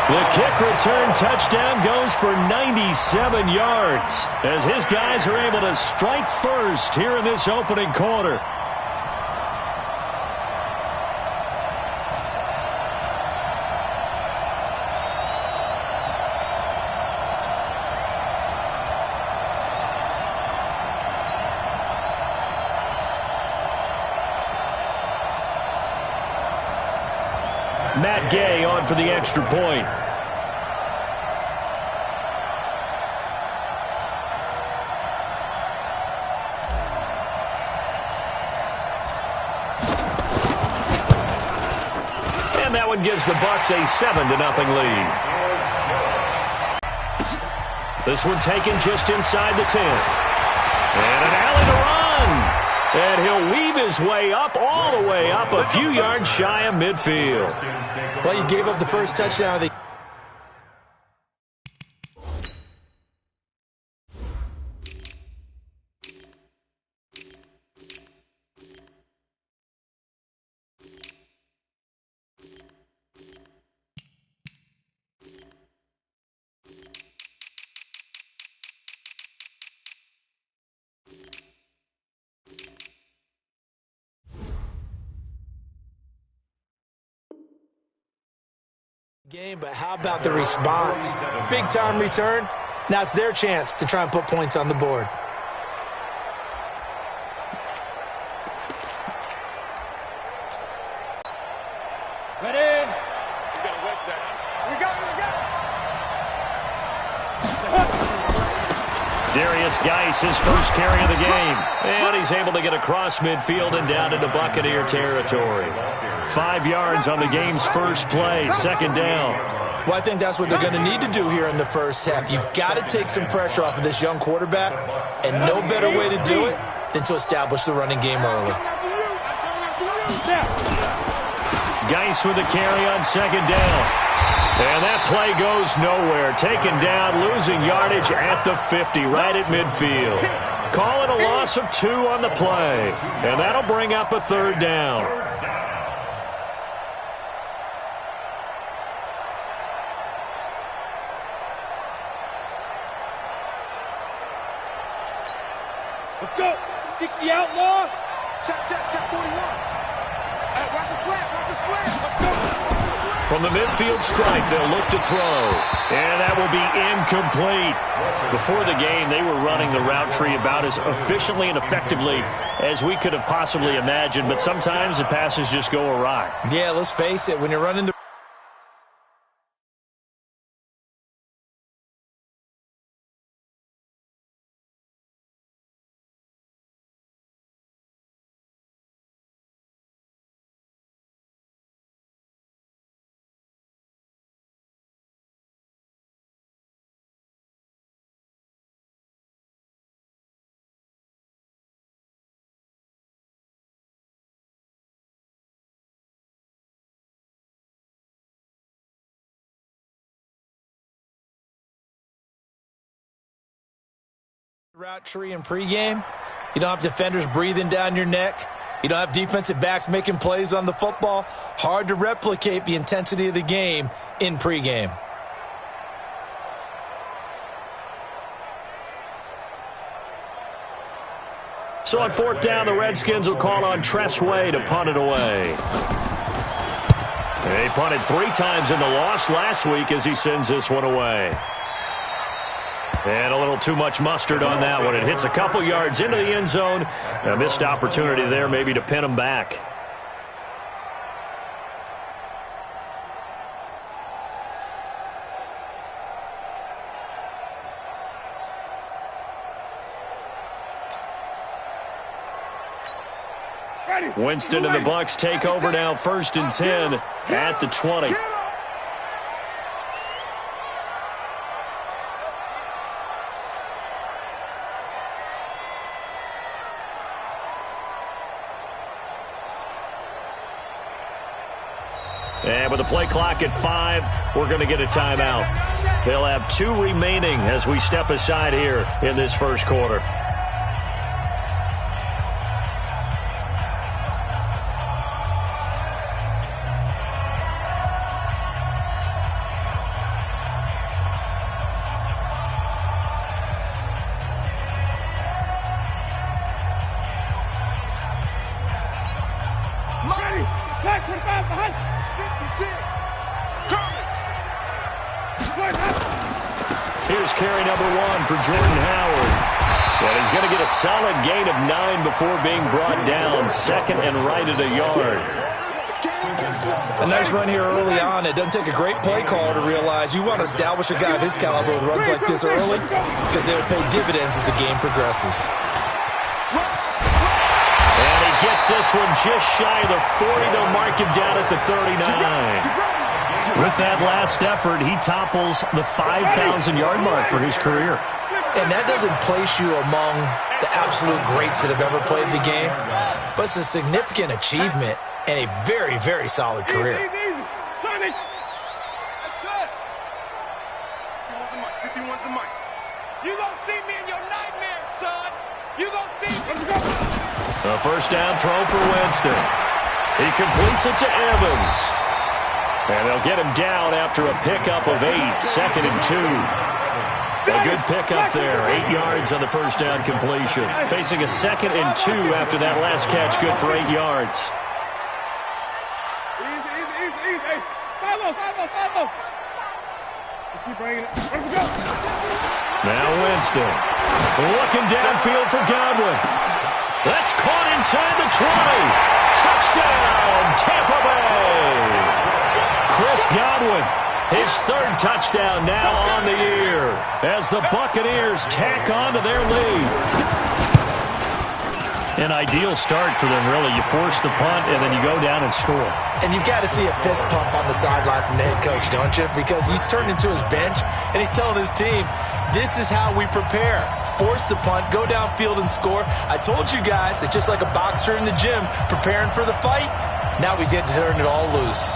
The kick return touchdown goes for 97 yards as his guys are able to strike first here in this opening quarter. Matt Gay on for the extra point. And that one gives the Bucs a 7-0 lead. This one taken just inside the 10. And an alley to run. And he'll weave his way up, all the way up, a few yards shy of midfield. Well, you gave up the first touchdown of the game, but how about the response? Big time return. Now it's their chance to try and put points on the board. Ready? We got a wedge there. We got Darius Geis, his first carry of the game. And he's able to get across midfield and down into Buccaneer territory. 5 yards on the game's first play, second down. Well, I think that's what they're going to need to do here in the first half. You've got to take some pressure off of this young quarterback, and no better way to do it than to establish the running game early. Geis with a carry on second down. And that play goes nowhere. Taken down, losing yardage at the 50, right at midfield. Call it a loss of 2 on the play. And that'll bring up a third down. Let's go. 60 outlaw. Check 41. Watch the slant. Let's go. From the midfield stripe, they'll look to throw. And that will be incomplete. Before the game, they were running the route tree about as efficiently and effectively as we could have possibly imagined. But sometimes the passes just go awry. Yeah, let's face it. When you're running the route tree in pregame, you don't have defenders breathing down your neck. You don't have defensive backs making plays on the football. Hard to replicate the intensity of the game in pregame. So on fourth down, the Redskins will call on Tress Way to punt it away. They punted 3 times in the loss last week as he sends this one away. And a little too much mustard on that one. It hits a couple yards into the end zone. A missed opportunity there maybe to pin him back. Winston and the Bucs take over now, 1st and 10 at the 20. And with the play clock at 5, we're going to get a timeout. They'll have 2 remaining as we step aside here in this first quarter. Ready. Flag 25 behind. 56. Here's carry number 1 for Jordan Howard. And he's going to get a solid gain of 9 before being brought down. Second and right at a yard. A nice run here early on. It doesn't take a great play caller to realize you want to establish a guy of his caliber with runs like this early because they'll pay dividends as the game progresses. And he gets this one just shy of the 40. They'll mark him down at the 39. With that last effort, he topples the 5,000-yard mark for his career. And that doesn't place you among the absolute greats that have ever played the game, but it's a significant achievement and a very, very solid career. Easy, easy. That's it. 51's the mic. You gonna see me in your nightmares, son. You gonna see me. Let's go. A first down throw for Winston. He completes it to Evans. And they'll get him down after a pickup of 8, second and 2. A good pickup there, 8 yards on the first down completion. Facing a second and 2 after that last catch, good for 8 yards. Easy. Follow. Let's keep bringing it. Let's go. Now Winston. Looking downfield for Godwin. That's caught inside the 20. Touchdown, Tampa Bay. Chris Godwin, his 3rd touchdown now on the year as the Buccaneers tack on to their lead. An ideal start for them, really. You force the punt, and then you go down and score. And you've got to see a fist pump on the sideline from the head coach, don't you? Because he's turned into his bench, and he's telling his team, this is how we prepare. Force the punt, go downfield and score. I told you guys, it's just like a boxer in the gym preparing for the fight. Now we get to turn it all loose.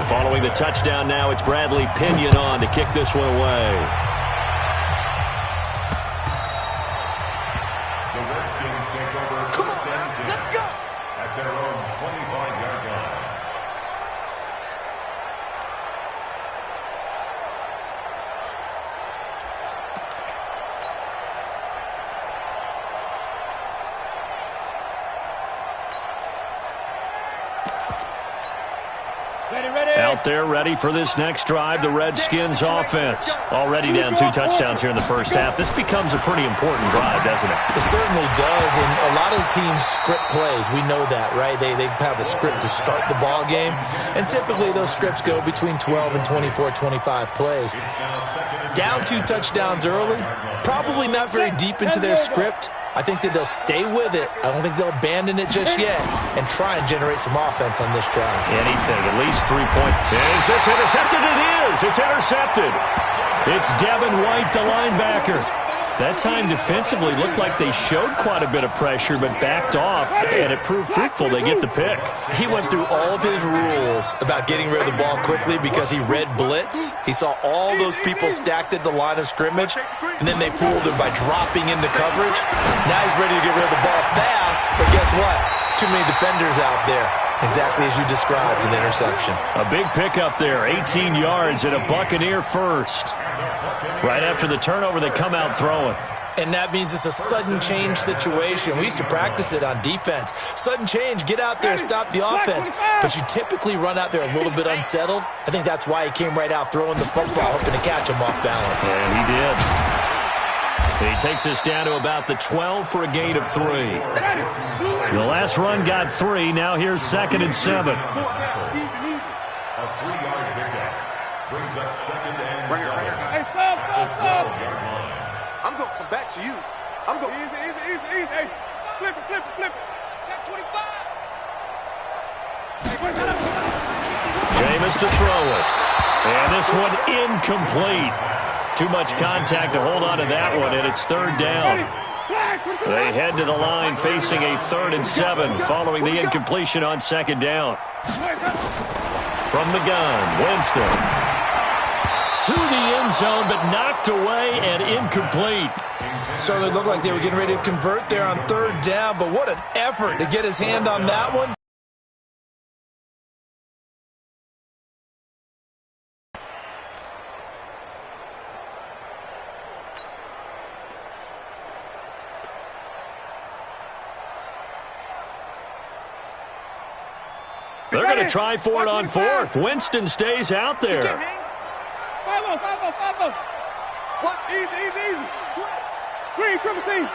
Following the touchdown now, it's Bradley Pinion on to kick this one away. The Redskins take over. Come on, man. Let's go. At their own 25-yard line. Ready. Out there ready for this next drive, the Redskins offense. Already down 2 touchdowns here in the first half. This becomes a pretty important drive, doesn't it? It certainly does, and a lot of the teams script plays. We know that, right? They have a script to start the ball game, and typically those scripts go between 12 and 24, 25 plays. Down 2 touchdowns early, probably not very deep into their script. I think that they'll stay with it. I don't think they'll abandon it just yet and try and generate some offense on this drive. Anything, at least 3 points. Is this intercepted? It is. It's intercepted. It's Devin White, the linebacker. That time defensively looked like they showed quite a bit of pressure but backed off, and it proved fruitful. They get the pick. He went through all of his rules about getting rid of the ball quickly because he read blitz. He saw all those people stacked at the line of scrimmage, and then they fooled him by dropping into coverage. Now he's ready to get rid of the ball fast, but guess what? Too many defenders out there. Exactly as you described, an interception. A big pickup there, 18 yards and a Buccaneer first. Right after the turnover, they come out throwing. And that means it's a sudden change situation. We used to practice it on defense. Sudden change, get out there, stop the offense. But you typically run out there a little bit unsettled. I think that's why he came right out throwing the football, hoping to catch him off balance. And he did. He takes us down to about the 12 for a gain of 3. The last run got 3. Now here's 2nd and 7. A 3-yard pickup brings up 2nd and 7. Hey, stop. I'm going to come back to you. I'm going. Easy. Hey, flip it. Check 25. Jameis to throw it. And this one incomplete. Too much contact to hold on to that one, and it's 3rd down. They head to the line facing a 3rd and 7 following the incompletion on 2nd down. From the gun, Winston. To the end zone, but knocked away and incomplete. Certainly looked like they were getting ready to convert there on 3rd down, but what an effort to get his hand on that one. They're going to try for it on fourth. Winston stays out there. 5-0. What? Easy. Green, triple team.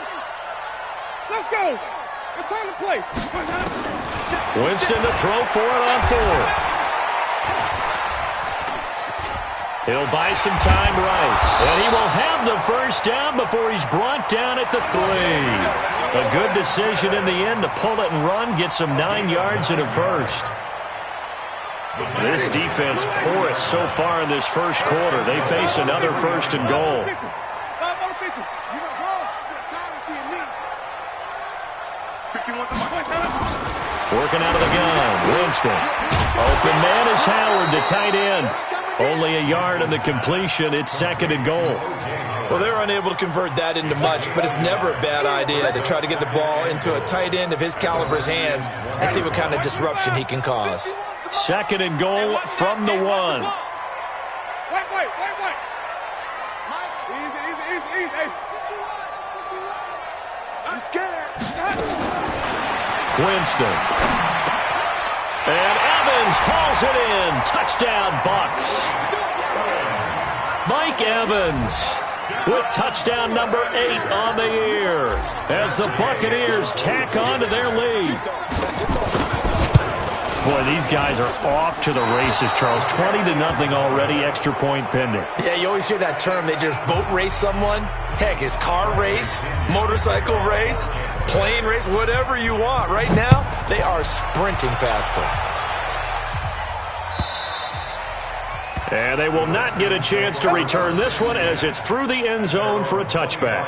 Let's go. It's time to play. Winston to throw for it on fourth. He'll buy some time right. And he will have the first down before he's brought down at the 3. A good decision in the end to pull it and run, get some 9 yards and a first. This defense porous so far in this first quarter. They face another first and goal. Working out of the gun, Winston. Open man is Howard, the tight end. Only a yard in the completion. It's second and goal. Well, they're unable to convert that into much, but it's never a bad idea to try to get the ball into a tight end of his caliber's hands and see what kind of disruption he can cause. Second and goal from the 1. Wait. Easy. I'm scared. Winston. And Evans hauls it in. Touchdown, Bucks. Mike Evans with touchdown number 8 on the year as the Buccaneers tack on to their lead. Boy, these guys are off to the races, Charles. 20-0 already, extra point pending. Yeah, you always hear that term. They just boat race someone. Heck, it's car race, motorcycle race, plane race, whatever you want. Right now, they are sprinting past them. And they will not get a chance to return this one as it's through the end zone for a touchback.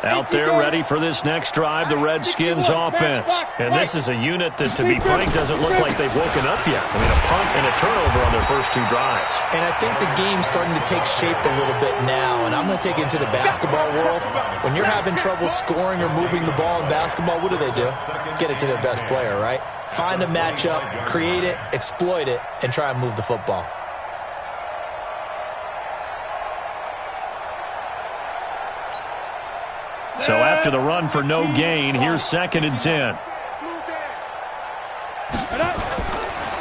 Out there ready for this next drive, the Redskins offense. And this is a unit that, to be frank, doesn't look like they've woken up yet. I mean, a punt and a turnover on their first 2 drives. And I think the game's starting to take shape a little bit now, and I'm going to take it into the basketball world. When you're having trouble scoring or moving the ball in basketball, what do? Get it to their best player, right? Find a matchup, create it, exploit it, and try and move the football. So after the run for no gain, here's second and 10.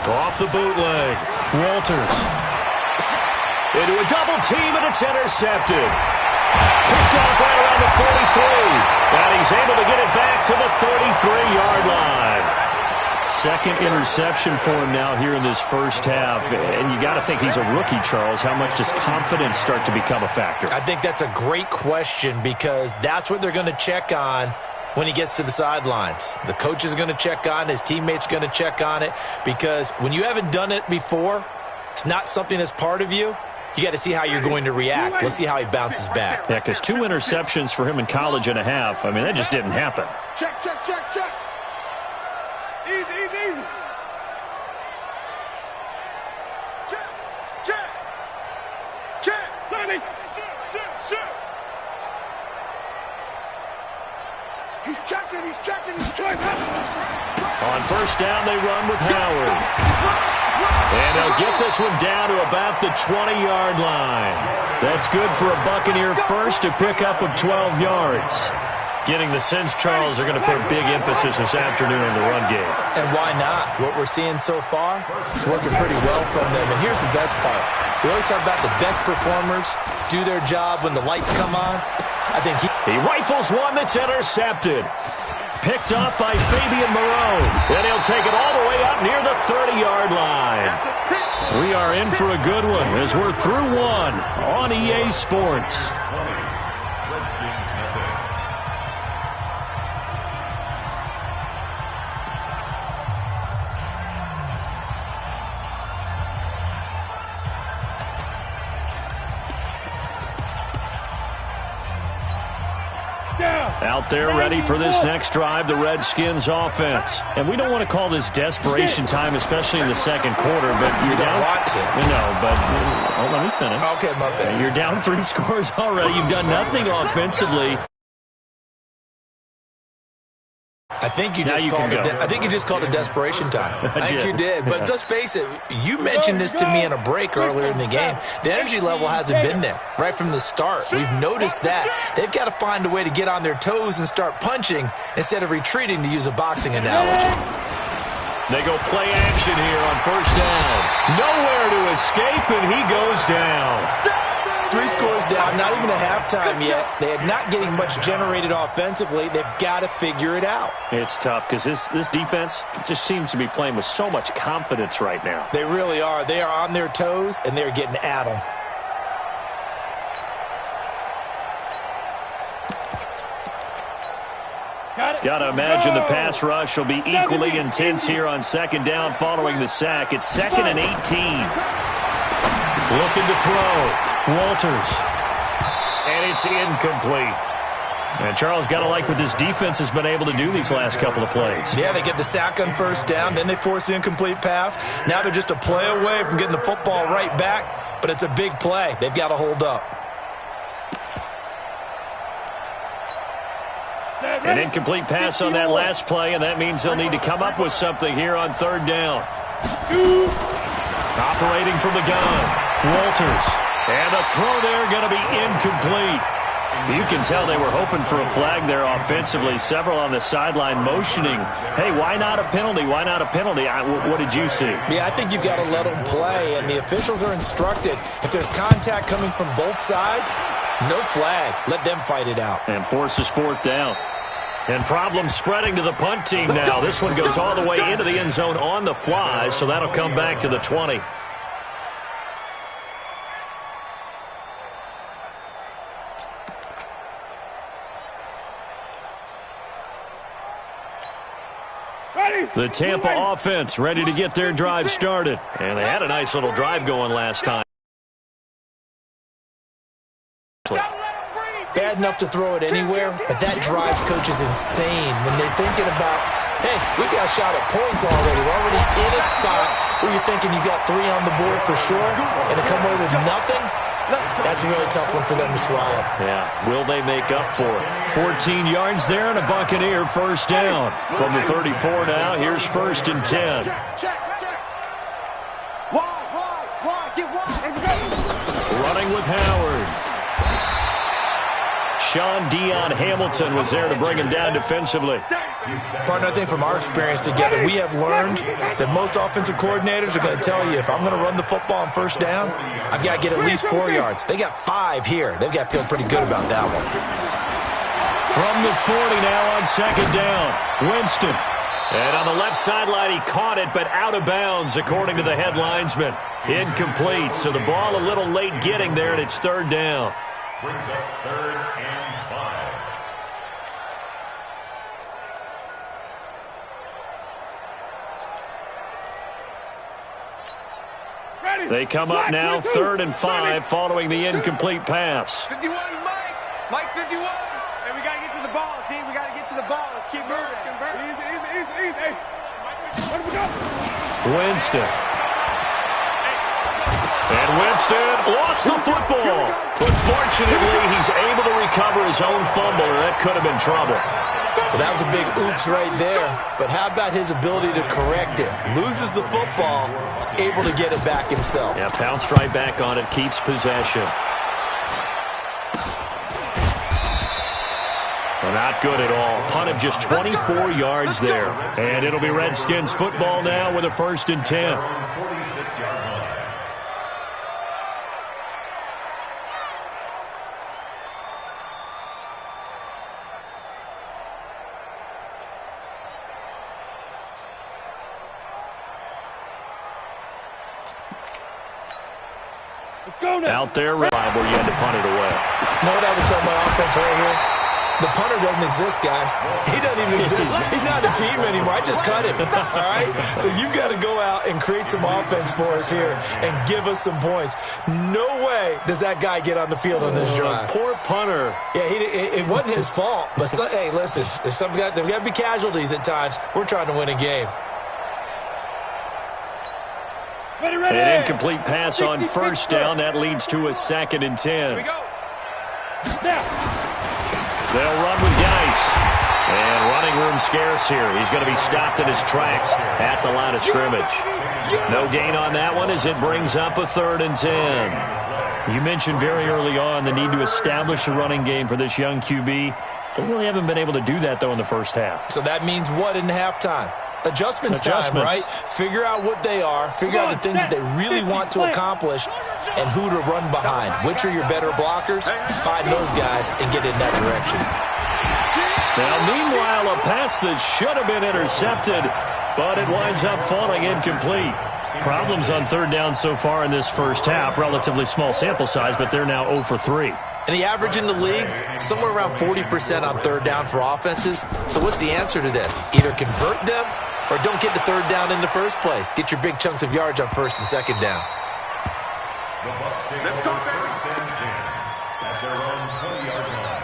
Off the bootleg. Walters. Into a double team, and it's intercepted. Picked off right around the 43. And he's able to get it back to the 33-yard line. Second interception for him now here in this first half. And you got to think he's a rookie, Charles. How much does confidence start to become a factor? I think that's a great question because that's what they're going to check on when he gets to the sidelines. The coach is going to check on, his teammates are going to check on it, because when you haven't done it before, it's not something that's part of you. You got to see how you're going to react. Let's see how he bounces back. Yeah, because 2 interceptions for him in college and a half. I mean, that just didn't happen. Check. Easy. Check. Sonny. Shit. He's checking. On first down, they run with Howard. And they'll get this one down to about the 20-yard line. That's good for a Buccaneer first, a pickup of 12 yards. Getting the sense, Charles, they're going to put big emphasis this afternoon on the run game. And why not? What we're seeing so far, working pretty well from them. And here's the best part. We always talk about the best performers do their job when the lights come on. I think he rifles one that's intercepted. Picked up by Fabian Moreau. And he'll take it all the way up near the 30-yard line. We are in for a good one as we're through one on EA Sports. Out there ready for this next drive, the Redskins offense. And we don't want to call this desperation time, especially in the second quarter, but you're down. No, but let me finish. Okay, my bad. You're down 3 scores already. You've done nothing offensively. I think you just called a desperation time. I think you did. But let's face it, you mentioned this to me in a break earlier in the game. The energy level hasn't been there right from the start. We've noticed that. They've got to find a way to get on their toes and start punching instead of retreating, to use a boxing analogy. They go play action here on first down. Nowhere to escape, and he goes down. 3 scores down, not even a halftime yet. They are not getting much generated offensively. They've got to figure it out. It's tough because this defense just seems to be playing with so much confidence right now. They really are. They are on their toes, and they're getting at them. Got to imagine the pass rush will be equally intense here on second down following the sack. It's 2nd and 18. Looking to throw. Walters. And it's incomplete. And Charles, got to like what this defense has been able to do these last couple of plays. Yeah, they get the sack on first down, then they force the incomplete pass. Now they're just a play away from getting the football right back, but it's a big play. They've got to hold up. An incomplete pass on that last play, and that means they'll need to come up with something here on third down. Operating from the gun, Walters. And the throw there going to be incomplete. You can tell they were hoping for a flag there offensively. Several on the sideline motioning, hey, why not a penalty? Why not a penalty? What did you see? Yeah, I think you've got to let them play, and the officials are instructed. If there's contact coming from both sides, no flag. Let them fight it out. And forces fourth down. And problems spreading to the punt team now. This one goes all the way into the end zone on the fly, so that'll come back to the 20. The Tampa offense ready to get their drive started. And they had a nice little drive going last time. Bad enough to throw it anywhere, but that drives coaches insane when they're thinking about, hey, we got a shot at points already. We're already in a spot where you're thinking you got 3 on the board for sure, and to come away with nothing, that's a really tough one for them to swallow. Yeah, will they make up for it? 14 yards there and a Buccaneer first down. From the 34 now, here's 1st and 10. Check. Wide, get wide. Running with Howard. Sean Dion Hamilton was there to bring him down defensively. Partner, I think from our experience together, we have learned that most offensive coordinators are going to tell you, if I'm going to run the football on first down, I've got to get at least 4 yards. They got 5 here. They've got to feel pretty good about that one. From the 40 now on second down, Winston. And on the left sideline, he caught it, but out of bounds, according to the head linesman. Incomplete, so the ball a little late getting there, and it's third down. Brings up 3rd and 5. They come up now, 3rd and 5, following the incomplete pass. 51, Mike 51. And we got to get to the ball, team. We got to get to the ball. Let's keep moving. Easy. Hey, let him go. Winston. And Winston lost the football. But fortunately, he's able to recover his own fumble, or that could have been trouble. Well, that was a big oops right there. But how about his ability to correct it? Loses the football, able to get it back himself. Yeah, pounced right back on it, keeps possession. Well, not good at all. Punt of just 24 yards there. And it'll be Redskins football now with a 1st and 10. 46-yard line. Let's go now. Out there, where you had to punt it away. You know what I would tell my offense right here? The punter doesn't exist, guys. He doesn't even exist. He's not a team anymore. I just cut him, all right? So you've got to go out and create some offense for us here and give us some points. No way does that guy get on the field on this drive. Poor punter. Yeah, it wasn't his fault. But, hey, listen, there's got to be casualties at times. We're trying to win a game. Ready. An incomplete pass on first down. That leads to a 2nd and 10. Here we go. Now. They'll run with Geis. And running room scarce here. He's going to be stopped in his tracks at the line of scrimmage. No gain on that one as it brings up a 3rd and 10. You mentioned very early on the need to establish a running game for this young QB. They really haven't been able to do that, though, in the first half. So that means what in halftime? Adjustments time, right? Figure out what they are, figure out the things that they really want to accomplish, and who to run behind. Which are your better blockers? Find those guys and get in that direction. Now, meanwhile, a pass that should have been intercepted, but it winds up falling incomplete. Problems on 3rd down so far in this first half. Relatively small sample size, but they're now 0 for 3. And the average in the league, somewhere around 40% on 3rd down for offenses. So what's the answer to this? Either convert them or don't get the 3rd down in the first place. Get your big chunks of yards on 1st and 2nd down. Let's go, baby. 1st and 10 at their own 20-yard line.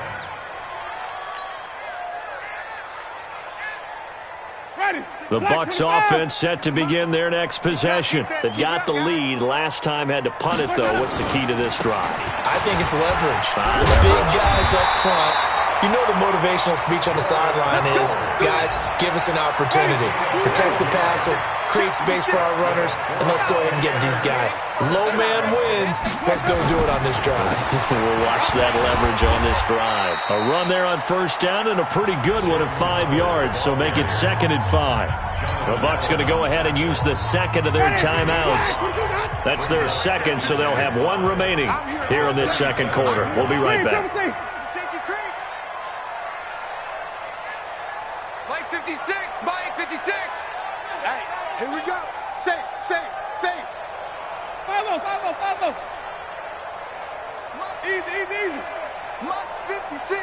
The Bucs offense set to begin their next possession. They got the lead. Last time had to punt it, though. What's the key to this drive? I think it's leverage. The big guys up front. You know the motivational speech on the sideline is, guys, give us an opportunity. Protect the passer, create space for our runners, and let's go ahead and get these guys. Low man wins. Let's go do it on this drive. We'll watch that leverage on this drive. A run there on 1st down and a pretty good one at 5 yards, so make it 2nd and 5. The Bucs going to go ahead and use the 2nd of their timeouts. That's their 2nd, so they'll have 1 remaining here in this 2nd quarter. We'll be right back. 56, Mike, 56. Hey, here we go. Say. Follow. Easy. Mike's 56.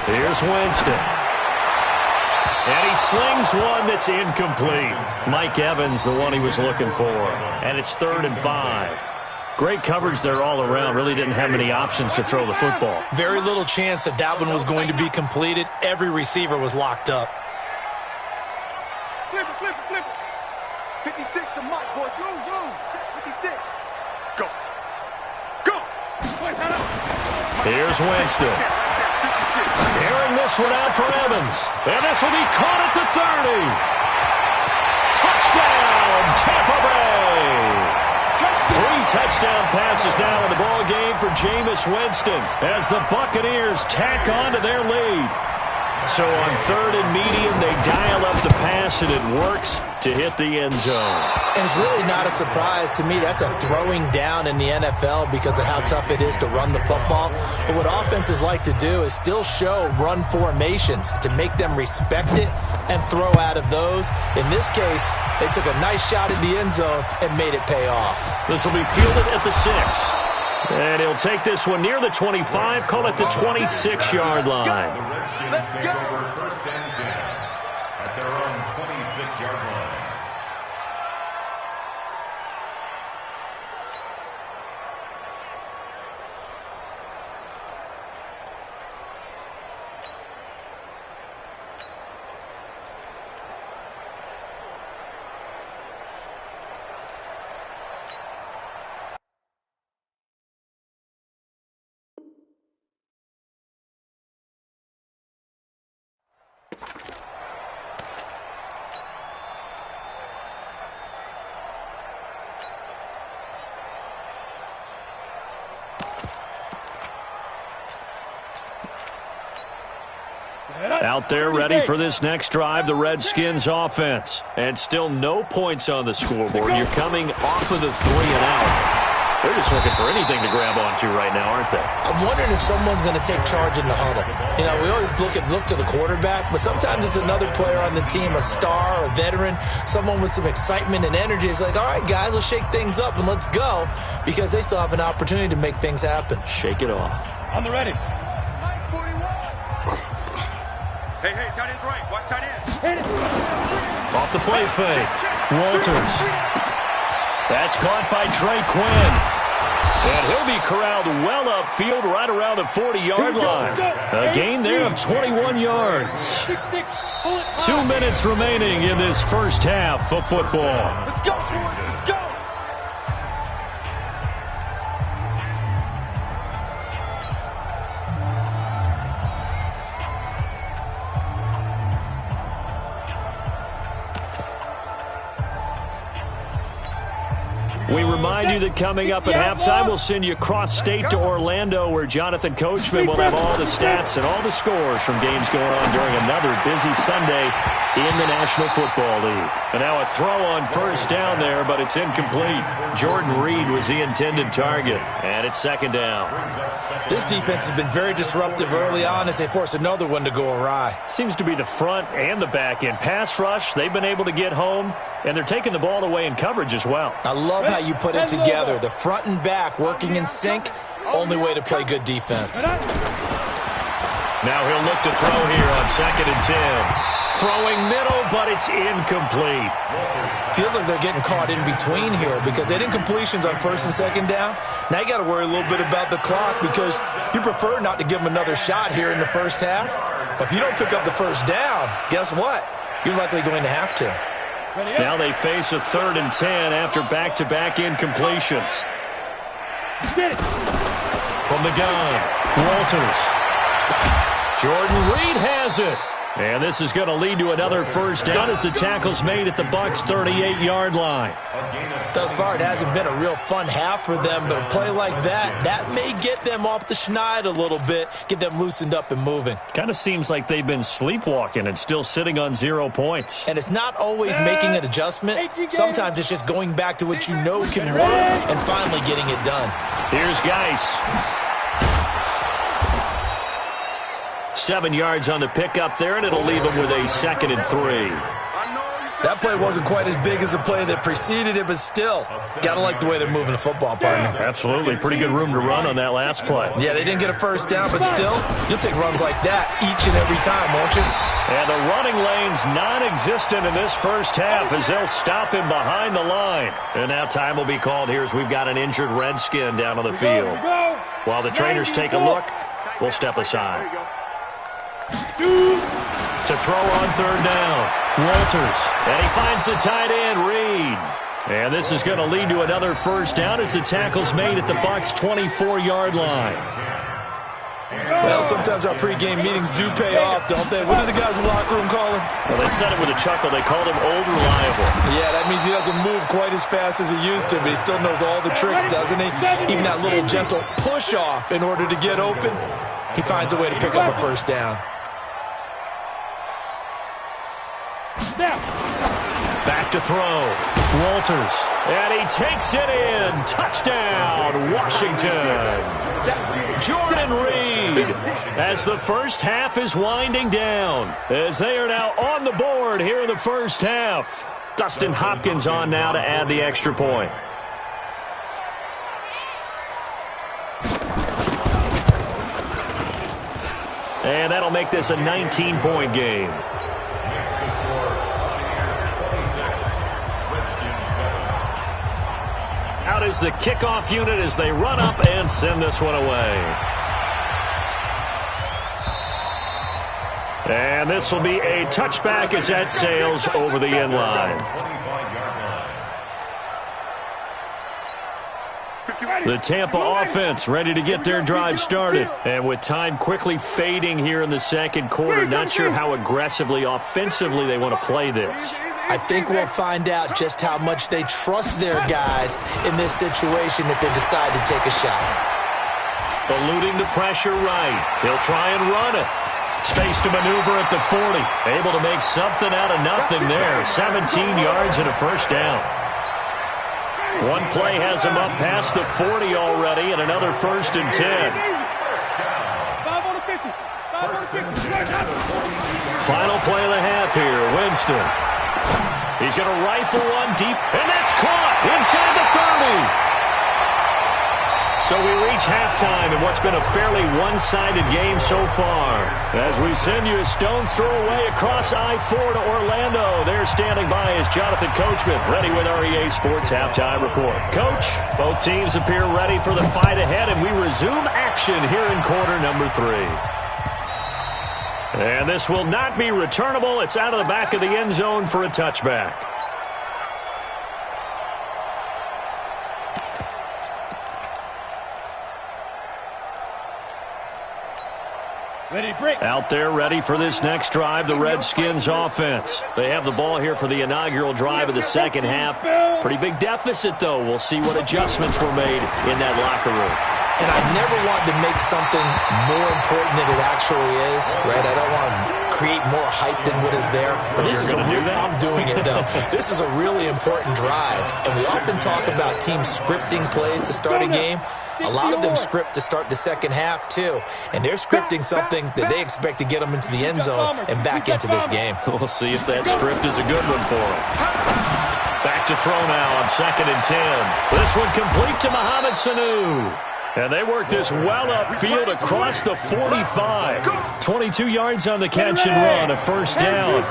Here's Winston. And he slings one that's incomplete. Mike Evans, the one he was looking for. And it's 3rd and 5. Great coverage there all around. Really didn't have many options to throw the football. Very little chance that one was going to be completed. Every receiver was locked up. Flip it. 56 to Mike, boys. Go. 56. Go. Here's Winston. Airing this one out for Evans. And this will be caught at the 30. Touchdown, Tampa Bay. 3 touchdown passes now in the ball game for Jameis Winston as the Buccaneers tack on to their lead. So on 3rd and medium, they dial up the pass, and it works to hit the end zone. And it's really not a surprise to me. That's a throwing down in the NFL because of how tough it is to run the football. But what offenses like to do is still show run formations to make them respect it and throw out of those. In this case, they took a nice shot in the end zone and made it pay off. This will be fielded at the 6. And he'll take this one near the 25, call it the 26-yard line. The Redskins take over 1st and 10 at their own 26-yard line. Out there ready for this next drive, the Redskins offense. And still no points on the scoreboard. You're coming off of the 3 and out. They're just looking for anything to grab onto right now, aren't they? I'm wondering if someone's going to take charge in the huddle. You know, we always look to the quarterback, but sometimes it's another player on the team, a star, a veteran, someone with some excitement and energy. It's like, all right, guys, let's shake things up and let's go, because they still have an opportunity to make things happen. Shake it off. On the ready. Hey, tight end's right. Watch tight end. Off the play fake. Walters. That's caught by Trey Quinn. And he'll be corralled well upfield right around the 40-yard line. A gain there of 21 yards. 2 minutes remaining in this first half of football. Let's go, boys. Let's go. remind you that coming up at halftime, we'll send you cross-state to Orlando, where Jonathan Coachman will have all the stats and all the scores from games going on during another busy Sunday in the National Football League. And now a throw on first down there, but it's incomplete. Jordan Reed was the intended target, and it's second down. This defense has been very disruptive early on as they force another one to go awry. Seems to be the front and the back end. Pass rush, they've been able to get home, and they're taking the ball away in coverage as well. I love how you put it together. The front and back working in sync, only way to play good defense. Now he'll look to throw here on 2nd and 10. Throwing middle, but it's incomplete. Feels like they're getting caught in between here because they didn't completions on 1st and 2nd down. Now you got to worry a little bit about the clock because you prefer not to give them another shot here in the first half. But if you don't pick up the first down, guess what? You're likely going to have to. Now they face a 3rd and 10 after back-to-back incompletions. From the gun, Walters. Jordan Reed has it. And this is going to lead to another first down as the tackle's made at the Bucs' 38-yard line. Thus far, it hasn't been a real fun half for them, but a play like that may get them off the schneid a little bit, get them loosened up and moving. Kind of seems like they've been sleepwalking and still sitting on 0 points. And it's not always making an adjustment. Sometimes it's just going back to what you know can work and finally getting it done. Here's Geis. 7 yards on the pickup there, and it'll leave him with a 2nd and 3. That play wasn't quite as big as the play that preceded it, but still, got to like the way they're moving the football, partner. Absolutely. Pretty good room to run on that last play. Yeah, they didn't get a first down, but still, you'll take runs like that each and every time, won't you? And the running lane's non-existent in this first half as they'll stop him behind the line. And now time will be called here as we've got an injured Redskin down on the field. While the trainers take a look, we'll step aside. To throw on 3rd down, Walters. And he finds the tight end, Reed. And this is going to lead to another first down as the tackle's made at the Bucs' 24-yard line. Well, sometimes our pregame meetings do pay off, don't they? What do the guys in the locker room call him? Well, they said it with a chuckle. They called him Old Reliable. Yeah, that means he doesn't move quite as fast as he used to, but he still knows all the tricks, doesn't he? Even that little gentle push-off in order to get open, he finds a way to pick up a first down. Back to throw. Walters. And he takes it in. Touchdown, Washington. Jordan Reed as the first half is winding down. As they are now on the board here in the first half. Dustin Hopkins on now to add the extra point. And that'll make this a 19-point game. Out is the kickoff unit as they run up and send this one away. And this will be a touchback as that sails over the end line. The Tampa offense ready to get their drive started. And with time quickly fading here in the second quarter, not sure how aggressively, offensively they want to play this. I think we'll find out just how much they trust their guys in this situation if they decide to take a shot. Eluding the pressure right. He'll try and run it. Space to maneuver at the 40. Able to make something out of nothing there. 17 yards and a first down. One play has him up past the 40 already and another 1st and 10. 5 on the 50. 5 on the 50. Final play of the half here. Winston. He's going to rifle one deep, and that's caught inside the 30. So we reach halftime in what's been a fairly one-sided game so far. As we send you a stone's throw away across I-4 to Orlando. There standing by is Jonathan Coachman, ready with our EA Sports Halftime Report. Coach, both teams appear ready for the fight ahead, and we resume action here in quarter number 3. And this will not be returnable. It's out of the back of the end zone for a touchback. Out there ready for this next drive, the Redskins offense. They have the ball here for the inaugural drive of the second half. Pretty big deficit, though. We'll see what adjustments were made in that locker room. And I never wanted to make something more important than it actually is, right? I don't want to create more hype than what is there. But this is I'm doing it, though. This is a really important drive. And we often talk about teams scripting plays to start a game. A lot of them script to start the second half, too. And they're scripting something that they expect to get them into the end zone and back into this game. We'll see if that script is a good one for them. Back to throw now on 2nd and 10. This one complete to Mohamed Sanu. And they work this well upfield across the 45. 22 yards on the catch and run, a first down.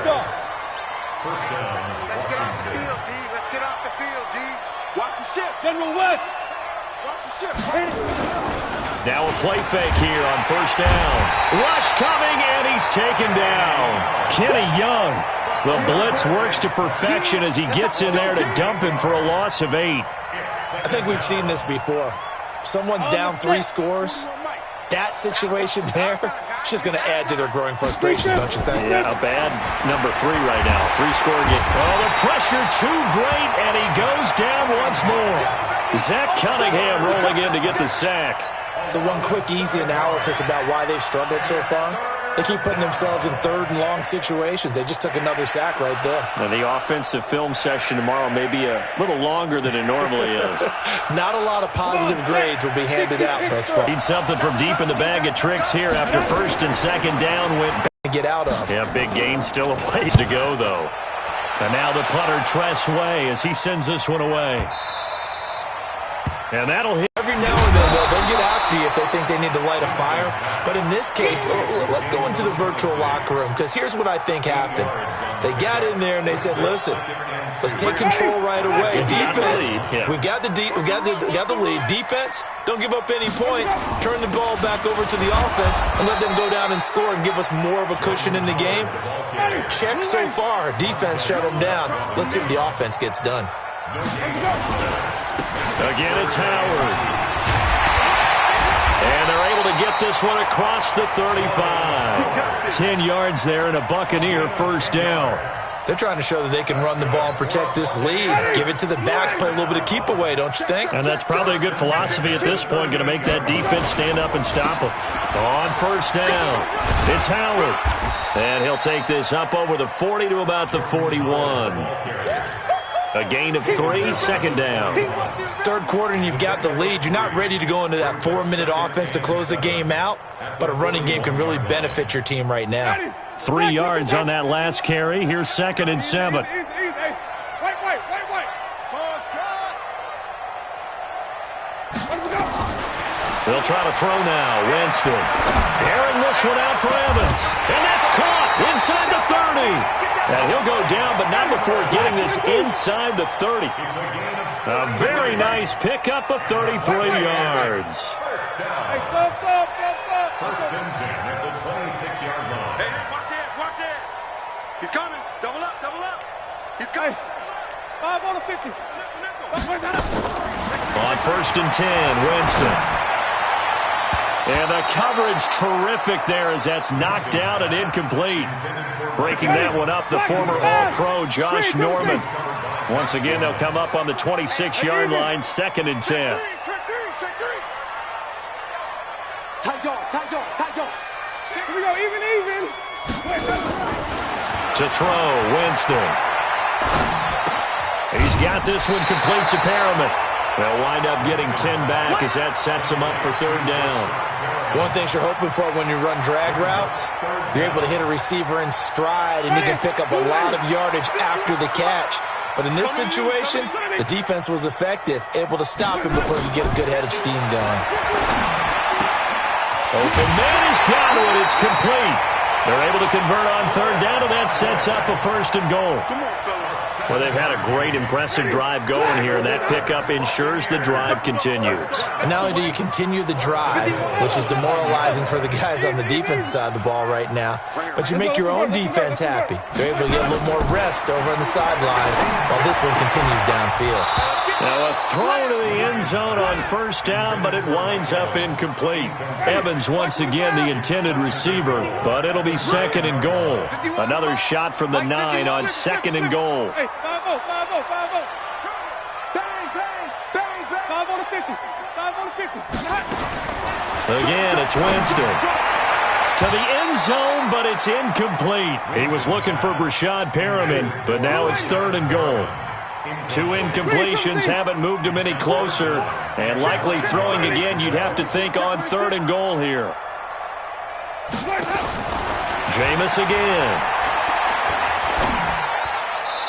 First down. Let's get off the field, D. Let's get off the field, D. Watch the ship. General West. Watch the ship. Now a play fake here on first down. Rush coming, and he's taken down. Kenny Young. The blitz works to perfection as he gets in there to dump him for a loss of 8. I think we've seen this before. Someone's down 3 scores. That situation there, it's just going to add to their growing frustration, don't you think? Yeah, a bad number 3 right now. 3-score game. Oh, the pressure too great, and he goes down once more. Zach Cunningham rolling in to get the sack. So one quick, easy analysis about why they've struggled so far. They keep putting themselves in 3rd and long situations. They just took another sack right there. And the offensive film session tomorrow may be a little longer than it normally is. Not a lot of positive grades will be handed out thus far. Need something from deep in the bag of tricks here after 1st and 2nd down went back. Get out of. Yeah, big gain, still a ways to go, though. And now the punter, Tress Way, as he sends this one away. And that'll hit. Every now and then, they'll get after you if they think they need to light a fire. But in this case, let's go into the virtual locker room, because here's what I think happened. They got in there and they said, listen, let's take control right away. Defense, we've got the lead. Defense, don't give up any points. Turn the ball back over to the offense and let them go down and score and give us more of a cushion in the game. Check so far. Defense shut them down. Let's see what the offense gets done. Again, it's Howard. And they're able to get this one across the 35. 10 yards there and a Buccaneer first down. They're trying to show that they can run the ball and protect this lead. Give it to the backs, play a little bit of keep away, don't you think? And that's probably a good philosophy at this point, going to make that defense stand up and stop them. On first down, it's Howard. And he'll take this up over the 40 to about the 41. A gain of 3, second down. 3rd quarter and you've got the lead. You're not ready to go into that 4-minute offense to close the game out, but a running game can really benefit your team right now. 3 yards on that last carry. Here's 2nd and 7. They'll try to throw now. Winston airing this one out for Evans. And that's caught inside the 30. And he'll go down, but not before getting this inside the 30. A very nice pickup of 33 yards. First down. First and 10 at the 26-yard line. Hey, watch it, watch it. He's coming. Double up, double up. He's coming. 5 on the 50. On 1st and 10, Winston. And the coverage terrific there as that's knocked down and incomplete. Breaking that one up, the former All-Pro Josh Norman. Once again, they'll come up on the 26-yard line, 2nd and 10. Tight dog. Here we go, even. To throw, Winston. He's got this one complete to Perriman. They'll wind up getting 10 back as that sets them up for 3rd down. One thing you're hoping for when you run drag routes, you're able to hit a receiver in stride, and you can pick up a lot of yardage after the catch. But in this situation, the defense was effective, able to stop him before you get a good head of steam going. Open man has got it. It's complete. They're able to convert on 3rd down, and that sets up a 1st and goal. Well, they've had a great, impressive drive going here, and that pickup ensures the drive continues. And not only do you continue the drive, which is demoralizing for the guys on the defense side of the ball right now, but you make your own defense happy. They're able to get a little more rest over on the sidelines while this one continues downfield. Now a throw to the end zone on first down, but it winds up incomplete. Evans once again the intended receiver, but it'll be second and goal. Another shot from the 9 on second and goal. Hey, 5-0, 5-0, 5-0. Bang, bang, bang, bang. 5 on the 50, 5 on the 50. Again, it's Winston. To the end zone, but it's incomplete. He was looking for Brashad Perriman, but now it's third and goal. 2 incompletions haven't moved him any closer, and likely throwing again, you'd have to think on third and goal here. Jameis again.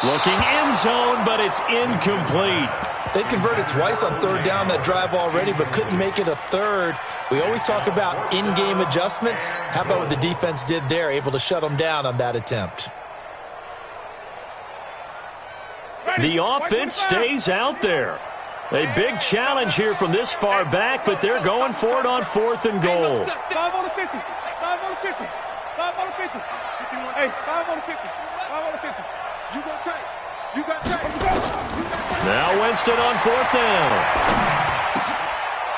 Looking end zone, but it's incomplete. They converted twice on third down that drive already, but couldn't make it a third. We always talk about in-game adjustments. How about what the defense did there, able to shut them down on that attempt? The offense stays out there. A big challenge here from this far back, but they're going for it on fourth and goal. 5 on the 50, 5 on the 50, 5 on the 50. Hey, 5 on the 50, 5 on the 50. You got tape. You got tape. Now Winston on fourth down.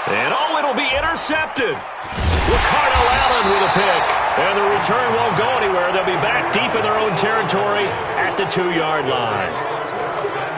And it'll be intercepted. Ricardo Allen with a pick. And the return won't go anywhere. They'll be back deep in their own territory at the 2-yard line.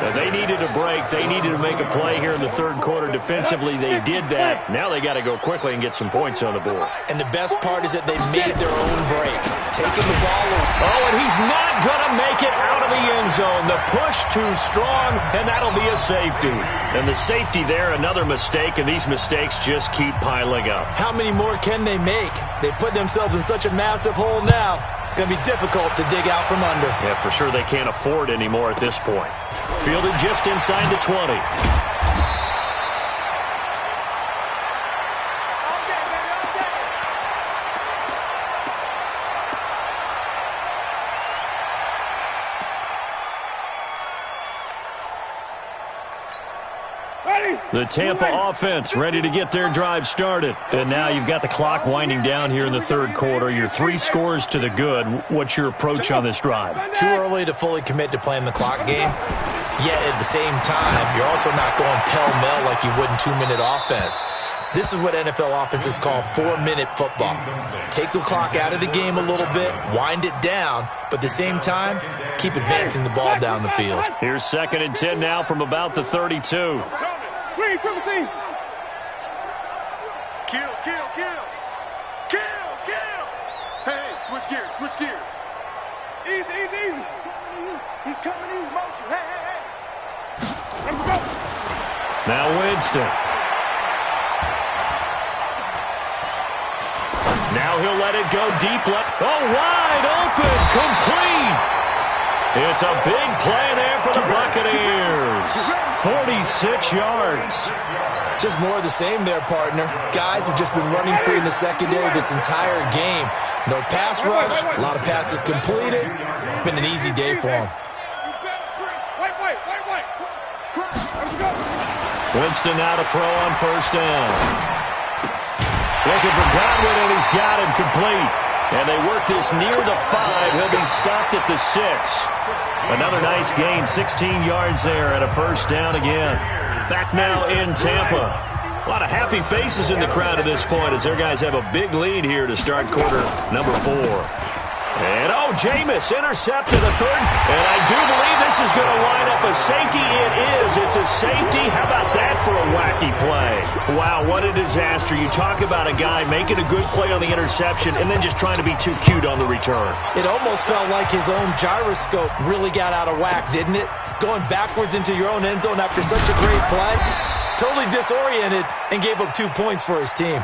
Now they needed a break. They needed to make a play here in the third quarter. Defensively, they did that. Now they got to go quickly and get some points on the board. And the best part is that they made their own break. Taking the ball away. Oh, and he's not going to make it out of the end zone. The push too strong, and that'll be a safety. And the safety there, another mistake, and these mistakes just keep piling up. How many more can they make? They put themselves in such a massive hole now. Going to be difficult to dig out from under. Yeah, for sure they can't afford anymore at this point. Fielded just inside the 20. The Tampa offense ready to get their drive started. And now you've got the clock winding down here in the third quarter. You're 3 scores to the good. What's your approach on this drive? Too early to fully commit to playing the clock game. Yet at the same time, you're also not going pell-mell like you would in 2-minute offense. This is what NFL offenses call 4-minute football. Take the clock out of the game a little bit, wind it down, but at the same time, keep advancing the ball down the field. Here's second and 10 now from about the 32. Green, triple team. Kill, kill, kill. Kill, kill. Hey, switch gears, switch gears. Easy, easy, easy. He's coming in motion. Hey, hey, hey. Let him go. Now Winston. Now he'll let it go deep left. Oh, wide open, complete. It's a big play there for the Buccaneers. 46 yards. Just more of the same there, partner. Guys have just been running free in the secondary this entire game. No pass rush, a lot of passes completed. Been an easy day for them. Winston now to throw on first down. Looking for Godwin, and he's got him complete. And they work this near the 5. He'll be stopped at the 6. Another nice gain, 16 yards there, and a first down again. Back now in Tampa. A lot of happy faces in the crowd at this point as their guys have a big lead here to start quarter number 4. And, Jameis intercepted a third. And I do believe this is going to line up a safety. It is. It's a safety. How about that for a wacky play? Wow, what a disaster. You talk about a guy making a good play on the interception and then just trying to be too cute on the return. It almost felt like his own gyroscope really got out of whack, didn't it? Going backwards into your own end zone after such a great play. Totally disoriented and gave up 2 points for his team.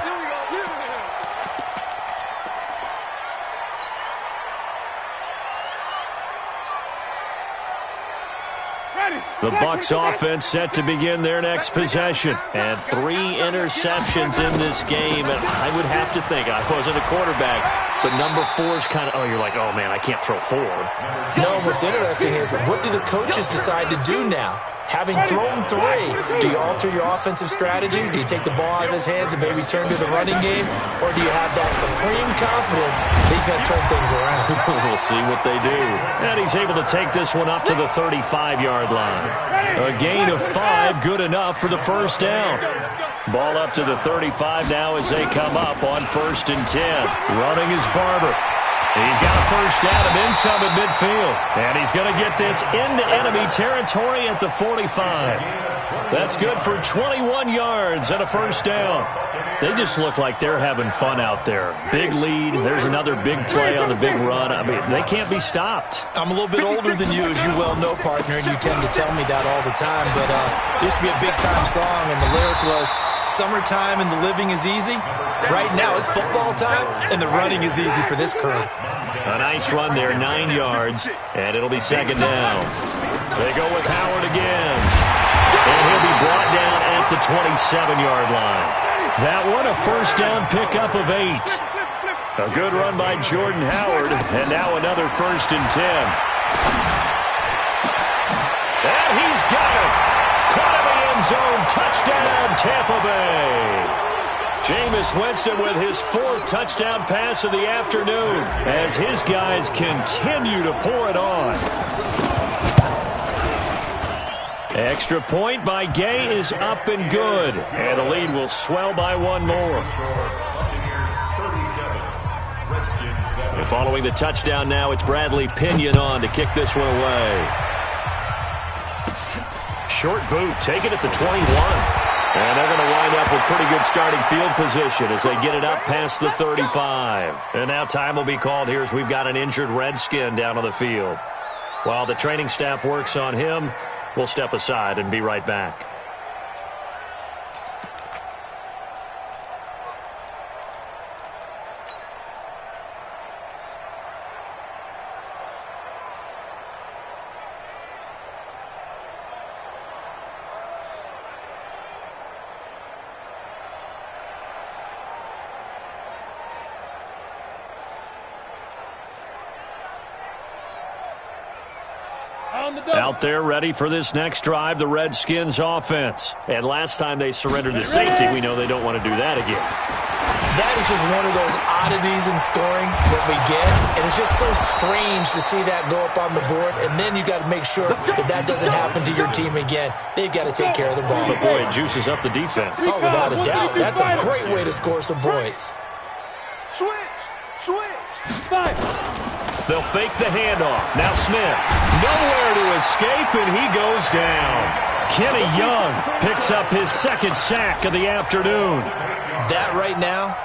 The Bucs offense set to begin their next possession. And 3 interceptions in this game. And I would have to think, I wasn't a quarterback, but number 4 is kind of, you're like, oh, man, I can't throw 4. No, what's interesting is, what do the coaches decide to do now? Having thrown 3, do you alter your offensive strategy? Do you take the ball out of his hands and maybe turn to the running game? Or do you have that supreme confidence that he's going to turn things around? We'll see what they do. And he's able to take this one up to the 35-yard line. A gain of 5, good enough for the first down. Ball up to the 35 now as they come up on 1st and 10. Running is Barber. He's got a first down and then some at midfield. And he's going to get this into enemy territory at the 45. That's good for 21 yards and a first down. They just look like they're having fun out there. Big lead. There's another big play on the big run. I mean, they can't be stopped. I'm a little bit older than you, as you well know, partner, and you tend to tell me that all the time. But it used to be a big-time song, and the lyric was, "Summertime and the living is easy." Right now, it's football time, and the running is easy for this crew. A nice run there, 9 yards, and it'll be 2nd down. They go with Howard again, and he'll be brought down at the 27-yard line. That one, a first down pickup of 8. A good run by Jordan Howard, and now another 1st and 10. And he's got it. Caught in the end zone. Touchdown, Tampa Bay. Jameis Winston with his 4th touchdown pass of the afternoon as his guys continue to pour it on. Extra point by Gay is up and good, and the lead will swell by 1 more. And following the touchdown now, it's Bradley Pinion on to kick this one away. Short boot, taken at the 21. And they're going to wind up with pretty good starting field position as they get it up past the 35. And now time will be called here as we've got an injured Redskin down on the field. While the training staff works on him, we'll step aside and be right back. Out there ready for this next drive, the Redskins offense. And last time they surrendered the safety, we know they don't want to do that again. That is just one of those oddities in scoring that we get. And it's just so strange to see that go up on the board. And then you got to make sure that that doesn't happen to your team again. They've got to take care of the ball. But boy, it juices up the defense. Oh, without a doubt. That's a great way to score some points. Switch. They'll fake the handoff. Now Smith. Nowhere to escape, and he goes down. Kenny Young picks up his 2nd sack of the afternoon. That right now,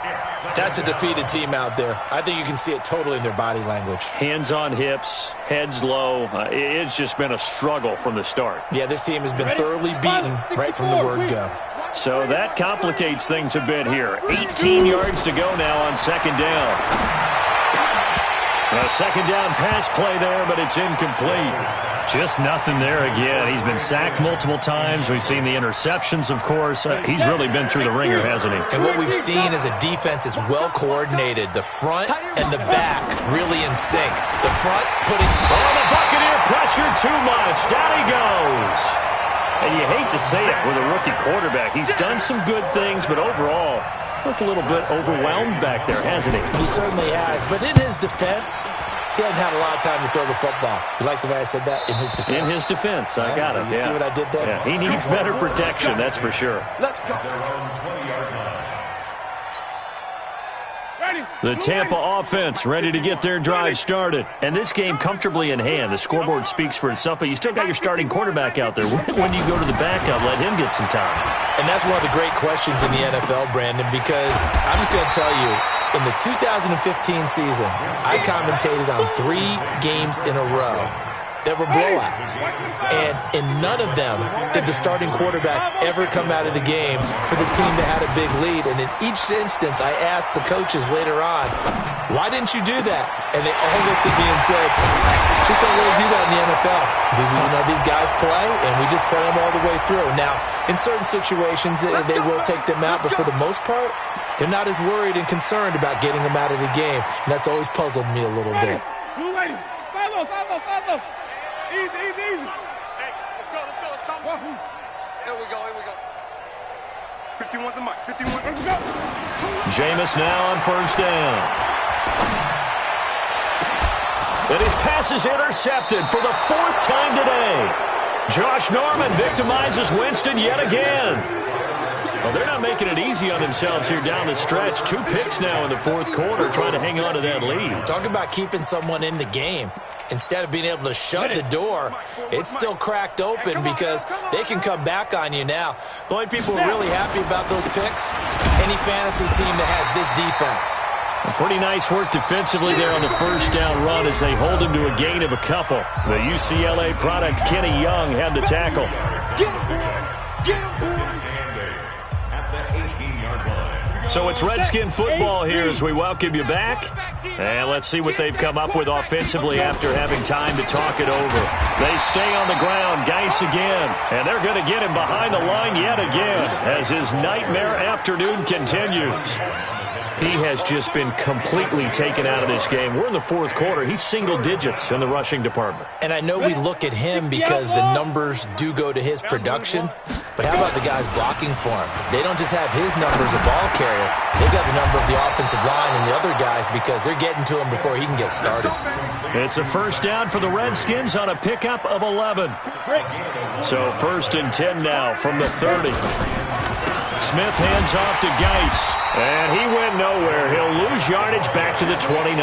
that's a defeated team out there. I think you can see it totally in their body language. Hands on hips, heads low. It's just been a struggle from the start. Yeah, this team has been thoroughly beaten right from the word go. So that complicates things a bit here. 18 yards to go now on 2nd down. A 2nd down pass play there, but it's incomplete. Just nothing there again. He's been sacked multiple times. We've seen the interceptions, of course. He's really been through the ringer, hasn't he? And what we've seen is a defense that's well coordinated. The front and the back really in sync. The front putting... Oh, the Buccaneer pressure too much. Down he goes. And you hate to say it with a rookie quarterback. He's done some good things, but overall, looked a little bit overwhelmed back there, hasn't he? He certainly has. But in his defense, he hasn't had a lot of time to throw the football. You like the way I said that? In his defense. In his defense. I got it. You see what I did there? Yeah, he needs better protection, that's for sure. Let's go. The Tampa offense ready to get their drive started. And this game comfortably in hand. The scoreboard speaks for itself, but you still got your starting quarterback out there. When do you go to the backup, let him get some time? And that's one of the great questions in the NFL, Brandon, because I'm just going to tell you, in the 2015 season, I commentated on 3 games in a row that were blowouts. And in none of them did the starting quarterback ever come out of the game for the team that had a big lead. And in each instance, I asked the coaches later on, why didn't you do that? And they all looked at me and said, just don't really do that in the NFL. These guys play, and we just play them all the way through. Now, in certain situations, they will take them out, but for the most part, they're not as worried and concerned about getting them out of the game. And that's always puzzled me a little bit. Follow. Easy. Hey, let's go. Here we go, here we go. 51's the mic, 51. Here we go. Jameis now on first down. And his pass is intercepted for the 4th time today. Josh Norman victimizes Winston yet again. Well, they're not making it easy on themselves here down the stretch. 2 picks now in the 4th quarter, trying to hang on to that lead. Talk about keeping someone in the game. Instead of being able to shut the door, it's still cracked open because they can come back on you now. The only people who are really happy about those picks, any fantasy team that has this defense. Pretty nice work defensively there on the first down run as they hold him to a gain of a couple. The UCLA product, Kenny Young, had the tackle. So it's Redskin football here as we welcome you back. And let's see what they've come up with offensively after having time to talk it over. They stay on the ground, Geis again. And they're going to get him behind the line yet again as his nightmare afternoon continues. He has just been completely taken out of this game. We're in the 4th quarter. He's single digits in the rushing department. And I know we look at him because the numbers do go to his production. But how about the guys blocking for him? They don't just have his number as a ball carrier. They've got the number of the offensive line and the other guys because they're getting to him before he can get started. It's a first down for the Redskins on a pickup of 11. So 1st and 10 now from the 30. Smith hands off to Geis. And he went nowhere. He'll lose yardage back to the 29.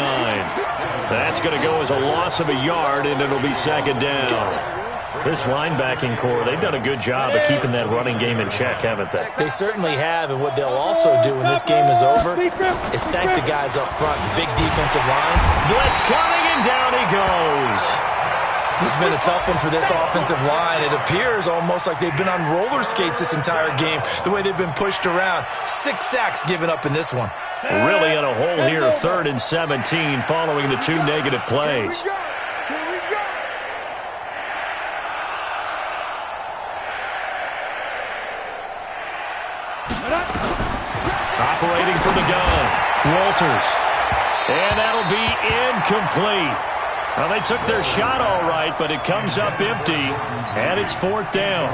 That's going to go as a loss of a yard, and it'll be 2nd down. This linebacking core, they've done a good job of keeping that running game in check, haven't they? They certainly have, and what they'll also do when this game is over is thank the guys up front, the big defensive line. Blitz coming, and down he goes. This has been a tough one for this offensive line. It appears almost like they've been on roller skates this entire game, the way they've been pushed around. 6 sacks given up in this one. Really in a hole here, 3rd and 17 following the 2 negative plays. Operating from the gun, Walters. And that'll be incomplete. Well, they took their shot all right, but it comes up empty, and it's 4th down.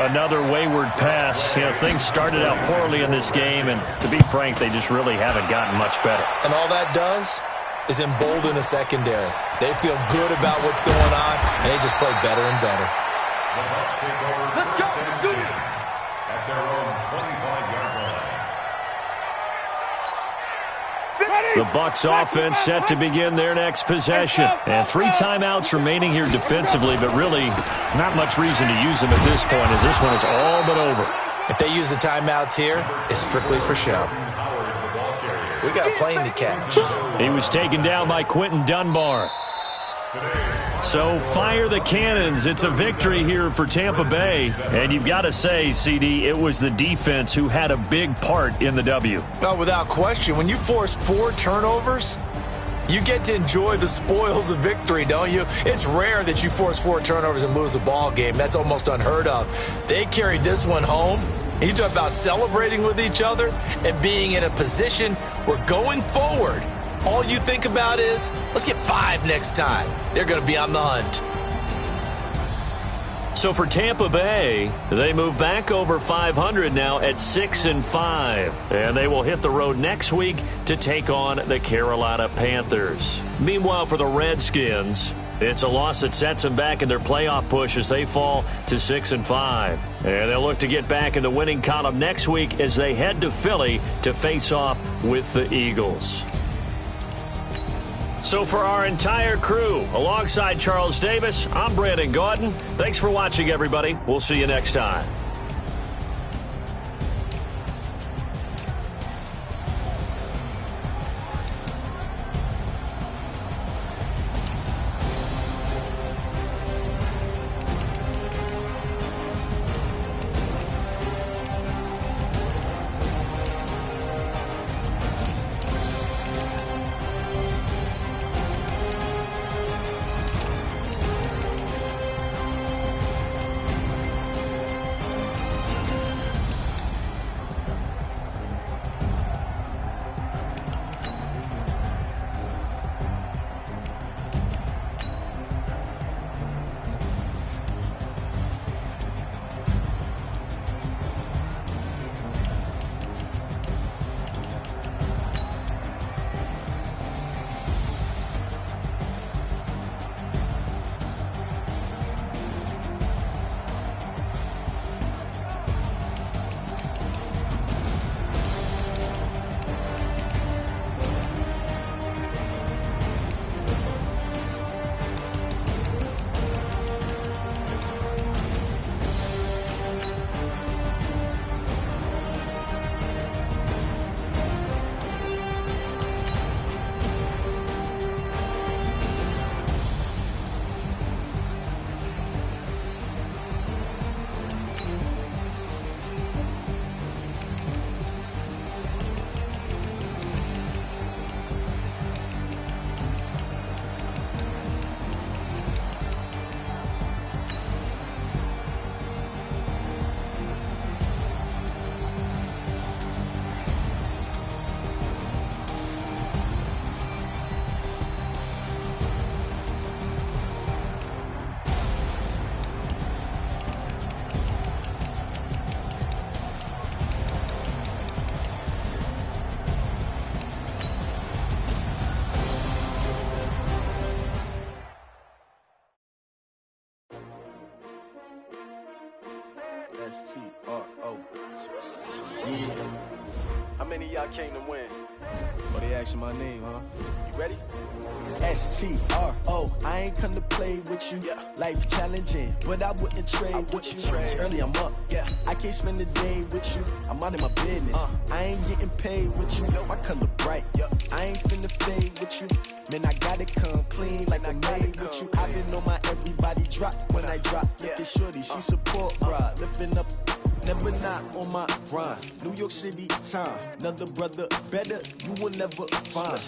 Another wayward pass. You know, things started out poorly in this game, and to be frank, they just really haven't gotten much better. And all that does is embolden the secondary. They feel good about what's going on, and they just play better and better. Let's go. Let's do it. At their own 25-yard line. The Bucs offense set to begin their next possession. And 3 timeouts remaining here defensively, but really not much reason to use them at this point as this one is all but over. If they use the timeouts here, it's strictly for show. We got a plane to catch. He was taken down by Quentin Dunbar. So fire the cannons. It's a victory here for Tampa Bay. And you've got to say, CD, it was the defense who had a big part in the W. Oh, without question. When you force 4 turnovers, you get to enjoy the spoils of victory, don't you? It's rare that you force 4 turnovers and lose a ball game. That's almost unheard of. They carried this one home. You talk about celebrating with each other and being in a position where going forward, all you think about is, let's get 5 next time. They're going to be on the hunt. So for Tampa Bay, they move back over 500 now at 6-5. And they will hit the road next week to take on the Carolina Panthers. Meanwhile, for the Redskins, it's a loss that sets them back in their playoff push as they fall to 6-5. And they'll look to get back in the winning column next week as they head to Philly to face off with the Eagles. So for our entire crew, alongside Charles Davis, I'm Brandon Gaudin. Thanks for watching, everybody. We'll see you next time. many of y'all came to win? But they asking my name, huh? You ready? S-T-R-O, I ain't come to play with you. Yeah. Life challenging, but I wouldn't trade with you. It's early, I'm up. Yeah. I can't spend the day with you. I'm out of my business. I ain't getting paid with you. My color bright. Yeah. I ain't finna fade with you. Man, I gotta come clean like I'm made with you. I've been on my everybody drop when I drop. Look at shorty, she support ride. Lifting up, never not on my grind. New York City time, another brother better, you will never find.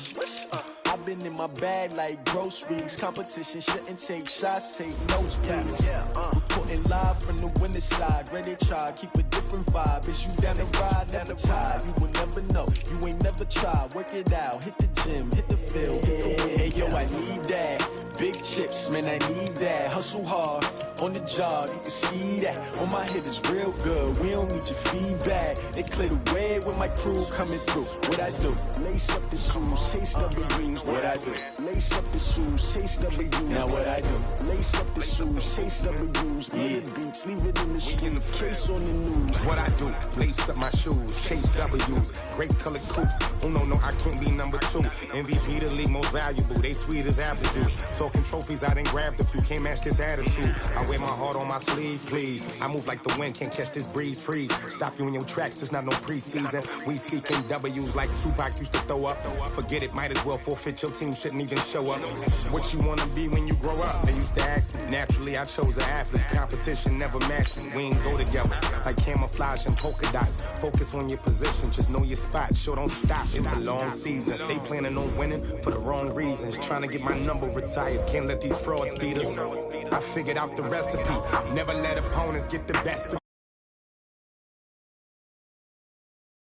I've been in my bag like groceries. Competition shouldn't take shots, take notes, please. Reporting live from the winter side. Ready to try, keep a different vibe. Is you down the ride, never tired. You will never know, you ain't never tried. Work it out, hit the gym, hit the field, hit the wind. Hey yo, I need that. Big chips, man, I need that. Hustle hard, on the job, you can see that. On my head is real good, we don't need your feedback. They clear the way with my crew coming through. What I do? Lace up the shoes, chase W's. What I do? Lace up the shoes, chase W's. Now what I do? Lace up the shoes, chase W's. Yeah. Beats, leave it in the street, case on the news. What I do? Lace up my shoes, chase W's. Great colored coops. Oh no, I can't be number 2. MVP the league most valuable. They sweet as apple juice. Talking trophies, I done grabbed a few. Can't match this attitude. I wear my heart on my sleeve, please. I move like the wind, can't catch this breeze. Freeze. Stop you in your tracks. There's not no preseason. We seeking W's like Tupac used to throw up. Forget it, might as well forfeit. Your team shouldn't even show up. What you wanna be when you grow up? They used to ask me. Naturally, I chose an athlete. Competition never matched me. We ain't go together like camouflage and polka dots. Focus on your position, just know your spot. Sure, don't stop. It's a long season. They planning on winning for the wrong reasons. Trying to get my number retired. Can't let these frauds beat us. I figured out the recipe. Never let opponents get the best of